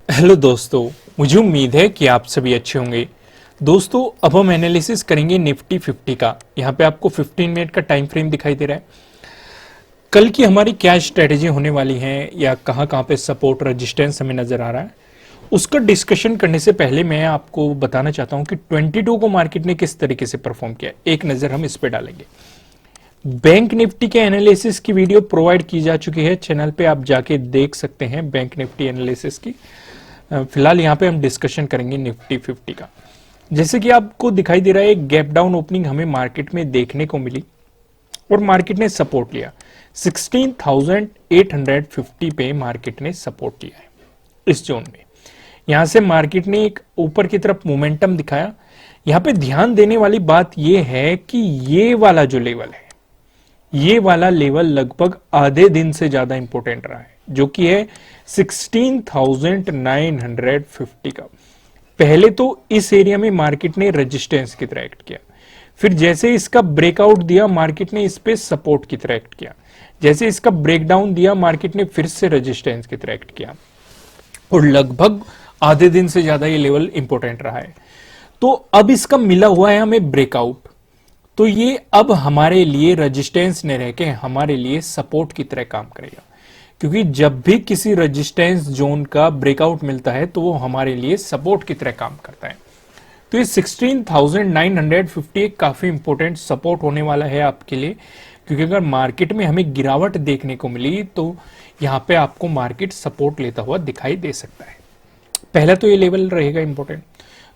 Hello दोस्तों, मुझे उम्मीद है कि आप सभी अच्छे होंगे। दोस्तों, अब हम एनालिसिस करेंगे निफ्टी 50 का। यहाँ पे आपको 15 मिनट का टाइम फ्रेम दिखाई दे रहा है। कल की हमारी क्या स्ट्रेटेजी होने वाली है या कहाँ कहाँ पे सपोर्ट रेजिस्टेंस हमें नजर आ रहा है, उसका डिस्कशन करने से पहले मैं आपको बताना चाहता हूँ कि 22 को मार्केट ने किस तरीके से परफॉर्म किया। एक नजर हम इस पे डालेंगे। बैंक निफ्टी के एनालिसिस की वीडियो प्रोवाइड की जा चुकी है चैनल पे, आप जाके देख सकते हैं बैंक निफ्टी एनालिसिस की। फिलहाल यहाँ पे हम डिस्कशन करेंगे निफ्टी 50 का। जैसे कि आपको दिखाई दे रहा है, एक गैप डाउन ओपनिंग हमें मार्केट में देखने को मिली और मार्केट ने सपोर्ट लिया। 16,850 पे मार्केट ने सपोर्ट लिया है इस जोन में। यहां से मार्केट ने एक ऊपर की तरफ मोमेंटम दिखाया। यहां पे ध्यान देने वाली बात यह है कि ये वाला जो लेवल है, ये वाला लेवल लगभग आधे दिन से ज्यादा इंपॉर्टेंट रहा है, जो कि है 16,950 का। पहले तो इस एरिया में मार्केट ने रेजिस्टेंस की तरह एक्ट किया, फिर जैसे इसका ब्रेकआउट दिया मार्केट ने इस पे सपोर्ट की तरह एक्ट किया, जैसे इसका ब्रेकडाउन दिया मार्केट ने फिर से रेजिस्टेंस की तरह एक्ट किया, और लगभग आधे दिन से ज्यादा ये लेवल इंपॉर्टेंट रहा है। तो अब इसका मिला हुआ है हमें ब्रेकआउट, तो ये अब हमारे लिए रेजिस्टेंस नहीं रह के हमारे लिए सपोर्ट की तरह काम करेगा, क्योंकि जब भी किसी रेजिस्टेंस जोन का ब्रेकआउट मिलता है तो वो हमारे लिए सपोर्ट की तरह काम करता है। तो ये 16,950 एक काफी इंपॉर्टेंट सपोर्ट होने वाला है आपके लिए, क्योंकि अगर मार्केट में हमें गिरावट देखने को मिली तो यहां पे आपको मार्केट सपोर्ट लेता हुआ दिखाई दे सकता है। पहला तो ये लेवल रहेगा इंपॉर्टेंट।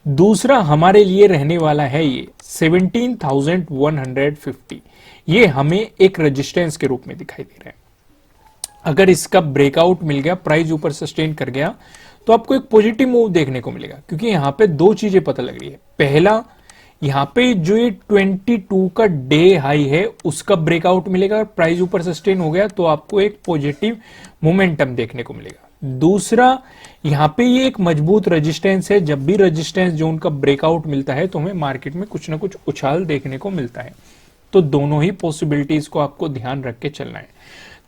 दूसरा हमारे लिए रहने वाला है ये 17,150। ये हमें एक रेजिस्टेंस के रूप में दिखाई दे रहा है। अगर इसका ब्रेकआउट मिल गया, प्राइस ऊपर सस्टेन कर गया, तो आपको एक पॉजिटिव मूव देखने को मिलेगा, क्योंकि यहां पे दो चीजें पता लग रही है। पहला, यहां पे जो ये 22 का डे हाई है उसका ब्रेकआउट मिलेगा, प्राइस ऊपर सस्टेन हो गया तो आपको एक पॉजिटिव मोमेंटम देखने को मिलेगा। दूसरा, यहां पे ये एक मजबूत रेजिस्टेंस है। जब भी रेजिस्टेंस जोन का ब्रेकआउट मिलता है तो हमें मार्केट में कुछ ना कुछ उछाल देखने को मिलता है। तो दोनों ही पॉसिबिलिटीज को आपको ध्यान रख के चलना है।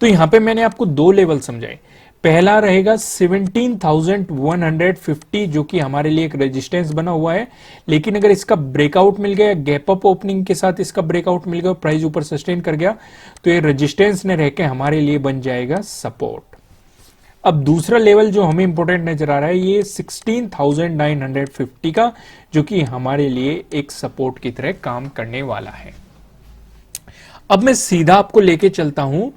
तो यहां पे मैंने आपको दो लेवल समझाए। पहला रहेगा 17,150, जो कि हमारे लिए एक रेजिस्टेंस बना हुआ है, लेकिन अगर इसका ब्रेकआउट मिल गया, गैप अप ओपनिंग के साथ इसका ब्रेकआउट मिल गया, प्राइस ऊपर सस्टेन कर गया, तो ये रेजिस्टेंस ने रहकर हमारे लिए बन जाएगा सपोर्ट। अब दूसरा लेवल जो हमें इंपॉर्टेंट नजर आ रहा है ये 16,950 का, जो कि हमारे लिए एक सपोर्ट की तरह काम करने वाला है। अब मैं सीधा आपको लेके चलता हूं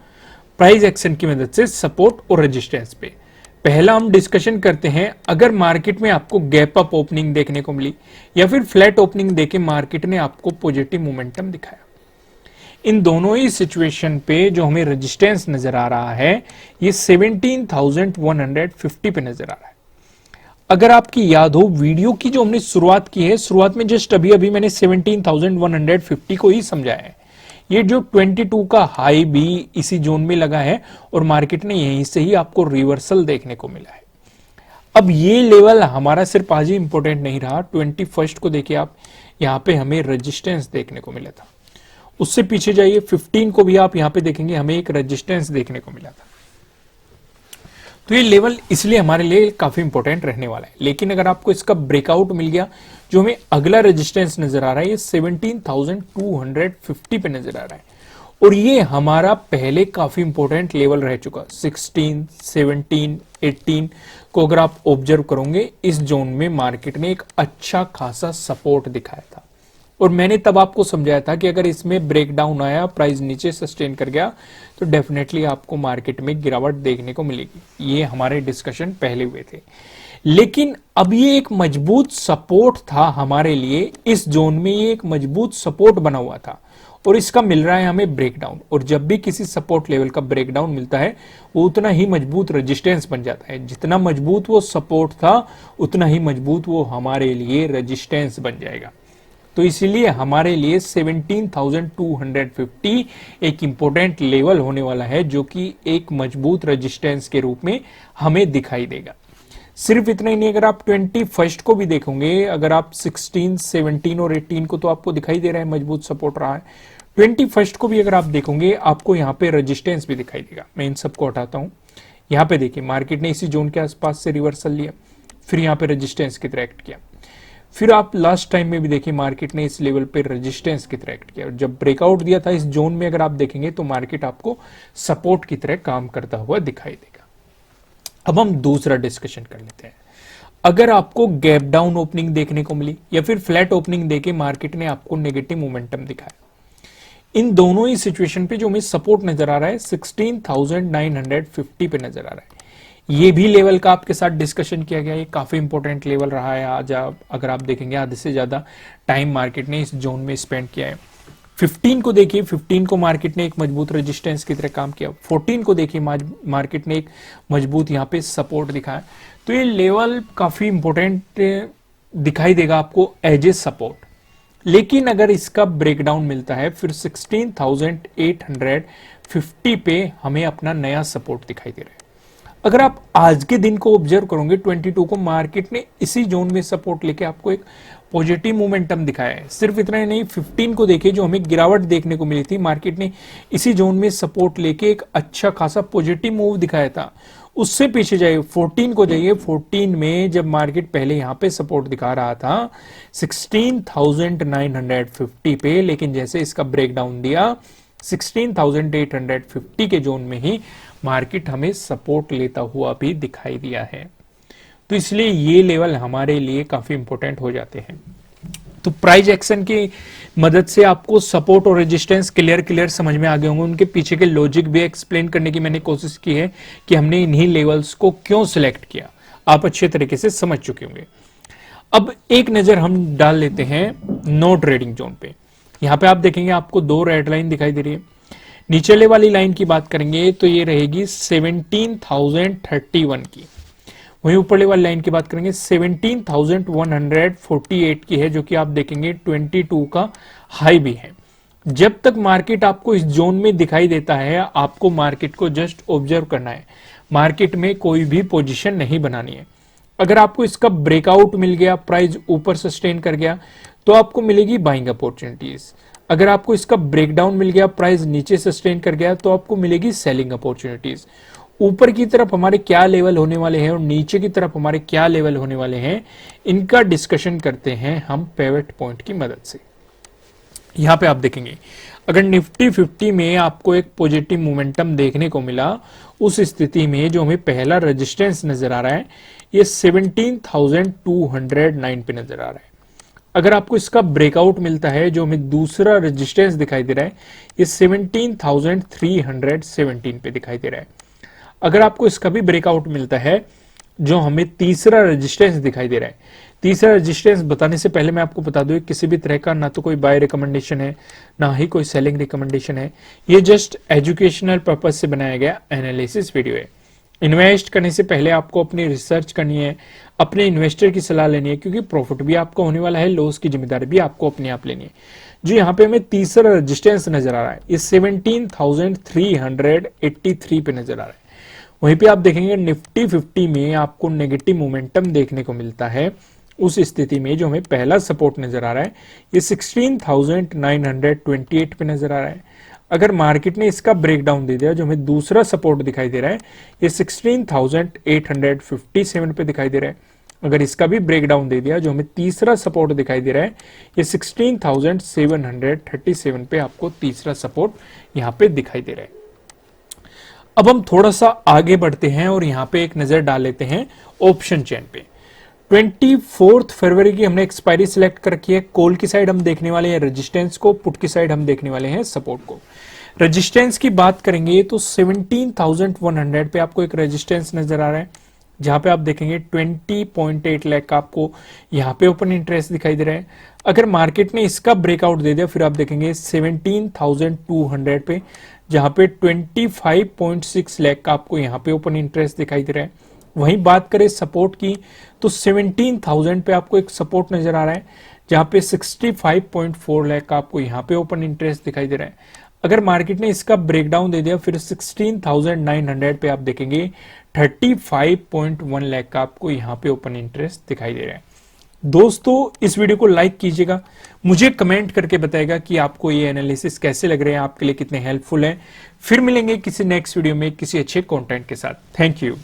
प्राइस एक्शन की मदद से सपोर्ट और रेजिस्टेंस पे। पहला हम डिस्कशन करते हैं, अगर मार्केट में आपको गैप अप ओपनिंग देखने को मिली या फिर फ्लैट ओपनिंग देके मार्केट ने आपको पॉजिटिव मोमेंटम दिखाया, इन दोनों ही सिचुएशन पे जो हमें रेजिस्टेंस नजर आ रहा है ये 17,150 पे नजर आ रहा है। अगर आपकी याद हो वीडियो की जो हमने शुरुआत की है, शुरुआत में जस्ट अभी अभी मैंने 17,150 को ही समझाया है। ये जो 22 का हाई भी इसी जोन में लगा है और मार्केट ने यहीं से ही आपको रिवर्सल देखने को मिला है। अब ये लेवल हमारा सिर्फ आज ही इंपॉर्टेंट नहीं रहा, 21 को देखिए आप, यहां पे हमें रेजिस्टेंस देखने को मिला था। उससे पीछे जाइए 15 को भी आप यहां पे देखेंगे, हमें एक रेजिस्टेंस देखने को मिला था। तो ये लेवल इसलिए हमारे लिए काफी इंपॉर्टेंट रहने वाला है। लेकिन अगर आपको इसका ब्रेकआउट मिल गया, जो हमें अगला रेजिस्टेंस नजर आ रहा है ये 17,250 पे नजर आ रहा है, और ये हमारा पहले काफी इंपॉर्टेंट लेवल रह चुका। 16, 17, 18 को अगर आप ऑब्जर्व करोगे, इस जोन में मार्केट ने एक अच्छा खासा सपोर्ट दिखाया था, और मैंने तब आपको समझाया था कि अगर इसमें ब्रेकडाउन आया, प्राइस नीचे सस्टेन कर गया, तो डेफिनेटली आपको मार्केट में गिरावट देखने को मिलेगी। ये हमारे डिस्कशन पहले हुए थे। लेकिन अब ये एक मजबूत सपोर्ट था हमारे लिए, इस जोन में ये एक मजबूत सपोर्ट बना हुआ था, और इसका मिल रहा है हमें ब्रेकडाउन। और जब भी किसी सपोर्ट लेवल का ब्रेकडाउन मिलता है वो उतना ही मजबूत रेजिस्टेंस बन जाता है। जितना मजबूत वो सपोर्ट था उतना ही मजबूत वो हमारे लिए रेजिस्टेंस बन जाएगा। तो इसीलिए हमारे लिए 17,250 एक इंपॉर्टेंट लेवल होने वाला है, जो कि एक मजबूत रेजिस्टेंस के रूप में हमें दिखाई देगा। सिर्फ इतना ही नहीं, अगर आप 21 को भी देखोगे, अगर आप 16, 17 और 18 को तो आपको दिखाई दे रहा है मजबूत सपोर्ट रहा है, 21 को भी अगर आप देखोगे आपको यहाँ पे रेजिस्टेंस भी दिखाई देगा। मैं इन सबको हटाता हूं। यहाँ पे देखिए मार्केट ने इसी जोन के आसपास से रिवर्सल लिया, फिर यहाँ पे रेजिस्टेंस की तरह एक्ट किया। फिर आप लास्ट टाइम में भी देखिए मार्केट ने इस लेवल पे रेजिस्टेंस की तरह एक्ट किया। जब ब्रेकआउट दिया था इस जोन में, अगर आप देखेंगे तो मार्केट आपको सपोर्ट की तरह काम करता हुआ दिखाई देगा। अब हम दूसरा डिस्कशन कर लेते हैं। अगर आपको गैप डाउन ओपनिंग देखने को मिली या फिर फ्लैट ओपनिंग देके मार्केट ने आपको नेगेटिव मोमेंटम दिखाया, इन दोनों ही सिचुएशन पे जो हमें सपोर्ट नजर आ रहा है 16,950 पे नजर आ रहा है। ये भी लेवल का आपके साथ डिस्कशन किया गया, ये काफी इंपॉर्टेंट लेवल रहा है। आज अगर आप देखेंगे आधे से ज्यादा टाइम मार्केट ने इस जोन में स्पेंड किया है। 15 को देखिए, 15 को मार्केट ने एक मजबूत रेजिस्टेंस की तरह काम किया। 14 को देखिए मार्केट ने एक मजबूत यहाँ पे सपोर्ट दिखाया। तो ये लेवल काफी इंपॉर्टेंट दिखाई देगा आपको एज ए सपोर्ट। लेकिन अगर इसका ब्रेकडाउन मिलता है फिर 16,850 पे हमें अपना नया सपोर्ट दिखाई दे रहा है। अगर आप आज के दिन को ऑब्जर्व करोगे 22 को, मार्केट ने इसी जोन में सपोर्ट लेके आपको एक पॉजिटिव मोमेंटम दिखाया है। सिर्फ इतना ही नहीं, 15 को देखिए जो हमें गिरावट देखने को मिली थी, मार्केट ने इसी जोन में सपोर्ट लेके एक अच्छा खासा पॉजिटिव मूव दिखाया था। उससे पीछे जाइए 14 को जाइए, 14 में जब मार्केट पहले यहां पे सपोर्ट दिखा रहा था 16,950 पे, लेकिन जैसे इसका ब्रेकडाउन दिया 16,850 के जोन में ही मार्केट हमें सपोर्ट लेता हुआ भी दिखाई दिया है। तो इसलिए ये लेवल हमारे लिए काफी इंपॉर्टेंट हो जाते हैं। तो प्राइस एक्शन की मदद से आपको सपोर्ट और रेजिस्टेंस क्लियर समझ में आ गए होंगे। उनके पीछे के लॉजिक भी एक्सप्लेन करने की मैंने कोशिश की है कि हमने इन्हीं लेवल्स को क्यों सिलेक्ट किया, आप अच्छे तरीके से समझ चुके होंगे। अब एक नजर हम डाल लेते हैं नो ट्रेडिंग जोन पे। यहां पे आप देखेंगे आपको दो रेड लाइन दिखाई दे रही है। नीचले वाली लाइन की बात करेंगे तो ये रहेगी 17,031 की। वहीं ऊपरले वाली लाइन की बात करेंगे 17,148 की है, जो कि आप देखेंगे 22 का हाई भी है। जब तक मार्केट आपको इस जोन में दिखाई देता है, आपको मार्केट को जस्ट ऑब्जर्व करना है, मार्केट में कोई भी पोजीशन नहीं बनानी है। अगर आपको इसका ब्रेकआउट मिल गया, प्राइस ऊपर सस्टेन कर गया, तो आपको मिलेगी बाइंग अपॉर्चुनिटीज। अगर आपको इसका ब्रेकडाउन मिल गया, प्राइस नीचे सस्टेन कर गया, तो आपको मिलेगी सेलिंग अपॉर्चुनिटीज। ऊपर की तरफ हमारे क्या लेवल होने वाले हैं और नीचे की तरफ हमारे क्या लेवल होने वाले हैं, इनका डिस्कशन करते हैं हम पिवट पॉइंट की मदद से। यहां पे आप देखेंगे अगर निफ्टी 50 में आपको एक पॉजिटिव मोमेंटम देखने को मिला, उस स्थिति में जो हमें पहला रेजिस्टेंस नजर आ रहा है ये 17,209 पे नजर आ रहा है। अगर आपको इसका ब्रेकआउट मिलता है, जो हमें दूसरा रेजिस्टेंस दिखाई दे रहा है ये 17,317 पे दिखाई दे रहा है। अगर आपको इसका भी ब्रेकआउट मिलता है, जो हमें तीसरा रेजिस्टेंस दिखाई दे रहा है, तीसरा रेजिस्टेंस बताने से पहले मैं आपको बता दूं किसी भी तरह का ना तो कोई बाय रिकमेंडेशन है, ना ही कोई सेलिंग रिकमेंडेशन है। ये जस्ट एजुकेशनल पर्पज से बनाया गया एनालिसिस वीडियो है। इन्वेस्ट करने से पहले आपको अपनी रिसर्च करनी है, अपने इन्वेस्टर की सलाह लेनी है, क्योंकि प्रॉफिट भी आपको होने वाला है, लॉस की जिम्मेदारी भी आपको अपने आप लेनी है। जो यहाँ पे हमें तीसरा रेजिस्टेंस नजर आ रहा है ये 17,383 पे नजर आ रहा है। वहीं पे आप देखेंगे निफ्टी 50 में आपको नेगेटिव मोमेंटम देखने को मिलता है। उस स्थिति में जो हमें पहला सपोर्ट नजर आ रहा है ये 16,928 पे नजर आ रहा है। अगर मार्केट ने इसका ब्रेकडाउन दे दिया, जो हमें दूसरा सपोर्ट दिखाई दे रहा है ये 16,857 पे दिखाई दे रहा है। अगर इसका भी ब्रेकडाउन दे दिया, जो हमें तीसरा सपोर्ट दिखाई दे रहा है ये 16,737 पे आपको तीसरा सपोर्ट यहां पे दिखाई दे रहा है। अब हम थोड़ा सा आगे बढ़ते हैं और यहां पे एक नजर डाल लेते हैं ऑप्शन चेन पे। 24 फरवरी की हमने एक्सपायरी सिलेक्ट कर रखी है। कॉल की साइड हम देखने वाले हैं रेजिस्टेंस को, पुट की साइड हम देखने वाले हैं सपोर्ट को। रेजिस्टेंस की बात करेंगे तो 17,100 पे आपको एक रेजिस्टेंस नजर आ रहा है, जहां पे आप देखेंगे 20.8 लाख का आपको यहां पे ओपन इंटरेस्ट दिखाई दे रहा है। अगर मार्केट ने इसका ब्रेकआउट दे दिया, फिर आप देखेंगे 17,200 पे, जहां पे 25.6 लाख का आपको यहां पे ओपन इंटरेस्ट दिखाई दे रहा है। वहीं बात करें सपोर्ट की तो 17,000 पे आपको एक सपोर्ट नजर आ रहा है, जहां पे 65.4 लाख का आपको यहां पे ओपन इंटरेस्ट दिखाई दे रहा है। अगर मार्केट ने इसका ब्रेकडाउन दे दिया, फिर 16,900 पे आप देखेंगे 35.1 लाख का आपको यहां पे ओपन इंटरेस्ट दिखाई दे रहा है। दोस्तों इस वीडियो को लाइक कीजिएगा, मुझे कमेंट करके बताएगा कि आपको ये एनालिसिस कैसे लग रहे हैं, आपके लिए कितने हेल्पफुल हैं। फिर मिलेंगे किसी नेक्स्ट वीडियो में किसी अच्छे कंटेंट के साथ। Thank you.